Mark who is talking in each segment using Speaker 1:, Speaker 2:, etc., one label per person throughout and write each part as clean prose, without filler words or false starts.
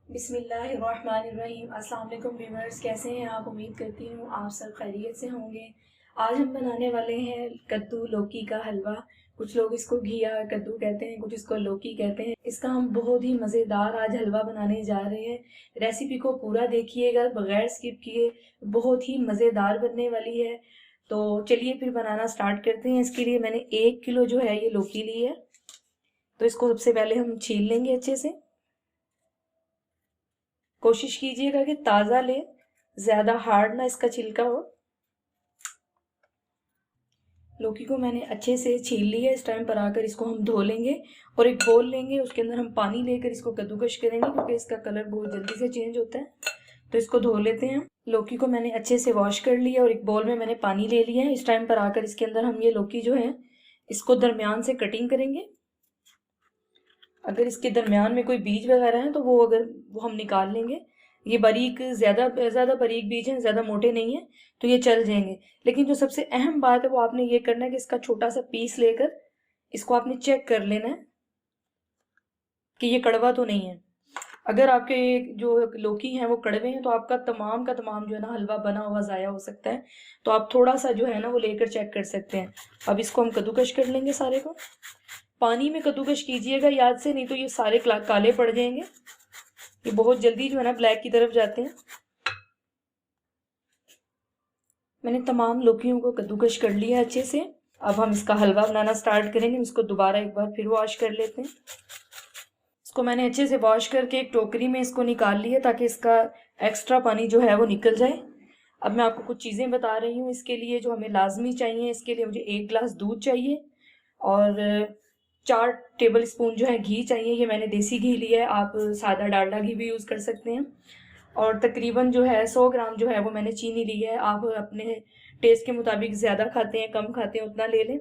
Speaker 1: बिस्मिल्लाहिर्रहमानिर्रहीम। अस्सलाम वालेकुम व्यूअर्स, कैसे हैं आप? उम्मीद करती हूँ आप सब खैरियत से होंगे। आज हम बनाने वाले हैं कद्दू लौकी का हलवा। कुछ लोग इसको घिया कद्दू कहते हैं, कुछ इसको लौकी कहते हैं। इसका हम बहुत ही मज़ेदार आज हलवा बनाने जा रहे हैं। रेसिपी को पूरा देखिएगा बगैर स्किप किए, बहुत ही मज़ेदार बनने वाली है। तो चलिए फिर बनाना स्टार्ट करते हैं। इसके लिए मैंने 1 किलो जो है ये लौकी ली है। तो इसको सबसे पहले हम छील लेंगे अच्छे से। कोशिश कीजिएगा कि ताज़ा लें, ज़्यादा हार्ड ना इसका छिलका हो। लौकी को मैंने अच्छे से छील लिया। इस टाइम पर आकर इसको हम धो लेंगे और एक बोल लेंगे, उसके अंदर हम पानी लेकर इसको कद्दूकश करेंगे क्योंकि इसका कलर बहुत जल्दी से चेंज होता है। तो इसको धो लेते हैं। लौकी को मैंने अच्छे से वॉश कर लिया और एक बोल में मैंने पानी ले लिया है। इस टाइम पर आकर इसके अंदर हम ये लौकी जो है इसको दरमियान से कटिंग करेंगे। अगर इसके दरमियान में कोई बीज वगैरह हैं तो वो हम निकाल लेंगे। ये बारीक ज़्यादा बारीक बीज हैं, ज़्यादा मोटे नहीं हैं, तो ये चल जाएंगे। लेकिन जो सबसे अहम बात है वो आपने ये करना है कि इसका छोटा सा पीस लेकर इसको आपने चेक कर लेना है कि ये कड़वा तो नहीं है। अगर आपके जो लौकी हैं वो कड़वे हैं तो आपका तमाम का तमाम जो है ना हलवा बना हुआ ज़ाया हो सकता है। तो आप थोड़ा सा जो है ना वो लेकर चेक कर सकते हैं। अब इसको हम कद्दूकश कर लेंगे सारे को। पानी में कद्दूकश कीजिएगा याद से, नहीं तो ये सारे काले पड़ जाएंगे। ये बहुत जल्दी जो है ना ब्लैक की तरफ जाते हैं। मैंने तमाम लौकियों को कद्दूकश कर लिया अच्छे से। अब हम इसका हलवा बनाना स्टार्ट करेंगे। इसको दोबारा एक बार फिर वॉश कर लेते हैं। इसको मैंने अच्छे से वॉश करके एक टोकरी में इसको निकाल लिया ताकि इसका एक्स्ट्रा पानी जो है वो निकल जाए। अब मैं आपको कुछ चीज़ें बता रही हूँ इसके लिए जो हमें लाजमी चाहिए। इसके लिए मुझे 1 गिलास दूध चाहिए और 4 टेबल स्पून जो है घी चाहिए। ये मैंने देसी घी लिया है, आप सादा डालडा घी भी यूज़ कर सकते हैं। और तकरीबन जो है 100 ग्राम जो है वो मैंने चीनी ली है। आप अपने टेस्ट के मुताबिक ज़्यादा खाते हैं कम खाते हैं उतना ले लें।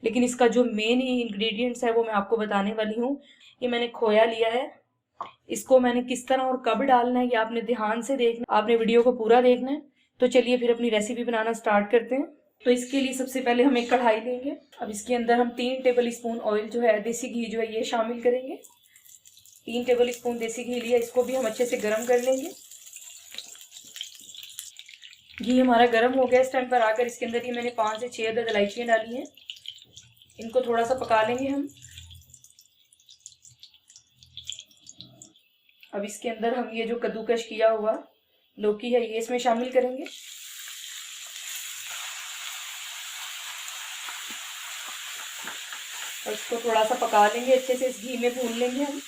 Speaker 1: लेकिन इसका जो मेन इंग्रेडिएंट्स है वो मैं आपको बताने वाली हूँ। ये मैंने खोया लिया है। इसको मैंने किस तरह और कब डालना है ये आपने ध्यान से देखना, आपने वीडियो को पूरा देखना है। तो चलिए फिर अपनी रेसिपी बनाना स्टार्ट करते हैं। तो इसके लिए सबसे पहले हम एक कढ़ाई लेंगे। अब इसके अंदर हम 3 टेबल स्पून ऑयल जो है देसी घी जो है ये शामिल करेंगे। 3 टेबल स्पून देसी घी लिया, इसको भी हम अच्छे से गर्म कर लेंगे। घी हमारा गर्म हो गया। इस टाइम पर आकर इसके अंदर ये मैंने 5 से 6 अदद इलायचियाँ डाली हैं। इनको थोड़ा सा पका लेंगे हम। अब इसके अंदर हम ये जो कद्दूकश किया हुआ लौकी है ये इसमें शामिल करेंगे। और इसको थोड़ा सा पका लेंगे अच्छे से, इस घी में भून लेंगे हम।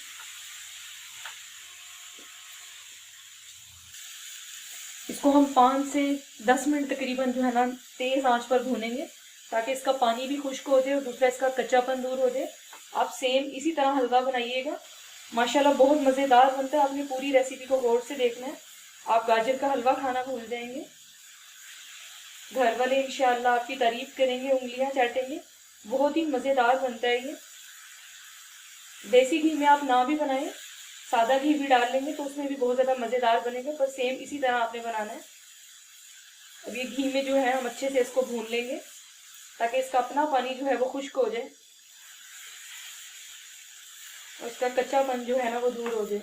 Speaker 1: इसको हम 5 से 10 मिनट तकरीबन जो है ना तेज आंच पर भूनेंगे ताकि इसका पानी भी खुश्क हो जाए और दूसरा इसका कच्चापन दूर हो जाए। आप सेम इसी तरह हलवा बनाइएगा, माशाल्लाह बहुत मज़ेदार बनता है। आपने पूरी रेसिपी को गौर से देखना है, आप गाजर का हलवा खाना भूल जाएंगे। घर वाले इंशाल्लाह आपकी तारीफ करेंगे, उंगलियां चाटेंगे। बहुत ही मज़ेदार बनता है ये। देसी घी में आप ना भी बनाएं, सादा घी भी डाल लेंगे तो उसमें भी बहुत ज़्यादा मज़ेदार बनेगा, पर सेम इसी तरह आपने बनाना है। अब ये घी में जो है हम अच्छे से इसको भून लेंगे ताकि इसका अपना पानी जो है वो खुश्क हो जाए और इसका कच्चापन जो है ना वो दूर हो जाए।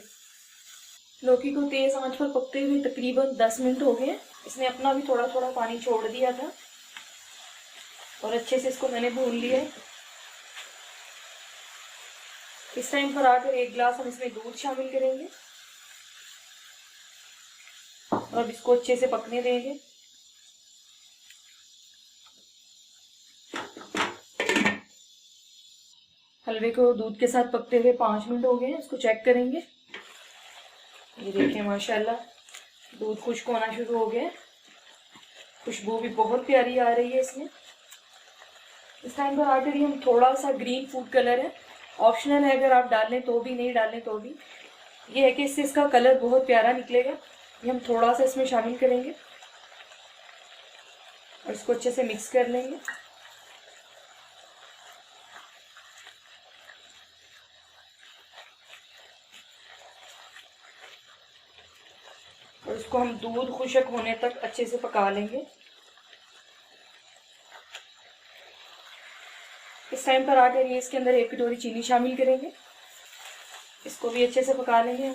Speaker 1: लौकी को तेज आंच पर पकते हुए तकरीबन 10 मिनट हो गए। इसने अपना भी थोड़ा थोड़ा पानी छोड़ दिया था और अच्छे से इसको मैंने भून लिया। इस टाइम पर आकर 1 गिलास हम इसमें दूध शामिल करेंगे और इसको अच्छे से पकने देंगे। हलवे को दूध के साथ पकते हुए 5 मिनट हो गए हैं। इसको चेक करेंगे। ये देखें माशाल्लाह दूध खुश्क होना शुरू हो गया। खुशबू भी बहुत प्यारी आ रही है इसमें। इस टाइम पर आकर ही हम थोड़ा सा ग्रीन फूड कलर है, ऑप्शनल है, अगर आप डालें तो भी नहीं डालें तो भी, ये है कि इससे इसका कलर बहुत प्यारा निकलेगा। ये हम थोड़ा सा इसमें शामिल करेंगे और इसको अच्छे से मिक्स कर लेंगे। और इसको हम दूध खुश्क होने तक अच्छे से पका लेंगे। इस टाइम पर आकर ये इसके अंदर 1 कटोरी चीनी शामिल करेंगे। इसको भी अच्छे से पका लेंगे हम।